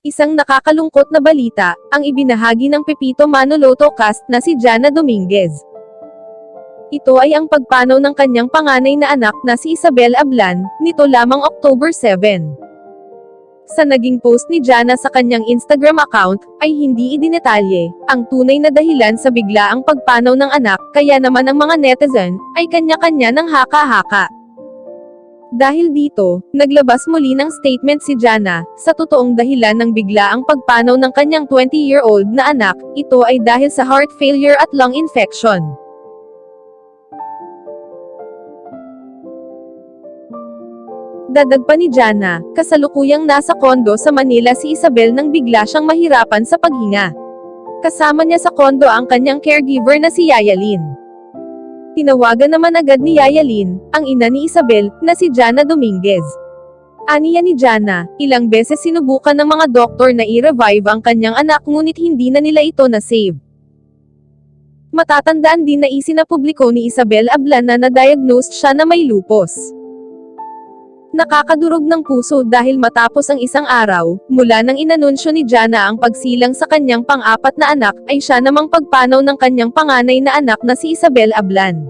Isang nakakalungkot na balita, ang ibinahagi ng Pepito Manaloto cast na si Jana Dominguez. Ito ay ang pagpanaw ng kanyang panganay na anak na si Isabel Ablan, nito lamang October 7. Sa naging post ni Jana sa kanyang Instagram account, ay hindi idinetalye ang tunay na dahilan sa biglaang pagpanaw ng anak, kaya naman ang mga netizen ay kanya-kanya ng haka-haka. Dahil dito, naglabas muli ng statement si Jana, sa totoong dahilan ng biglaang pagpanaw ng kanyang 20-year-old na anak, ito ay dahil sa heart failure at lung infection. Dadag pa ni Jana, kasalukuyang nasa kondo sa Manila si Isabel nang bigla siyang mahirapan sa paghinga. Kasama niya sa kondo ang kanyang caregiver na si Yayalin. Tinawagan naman agad ni Yayalin, ang ina ni Isabel, na si Jana Dominguez. Aniya ni Jana, ilang beses sinubukan ng mga doktor na i-revive ang kanyang anak ngunit hindi na nila ito na-save. Matatandaan din na isinapubliko ni Isabel Ablan na na-diagnosed siya na may lupus. Nakakadurog ng puso dahil matapos ang isang araw, mula nang inanunsyo ni Jana ang pagsilang sa kanyang pang-apat na anak, ay siya namang pagpanaw ng kanyang panganay na anak na si Isabel Ablan.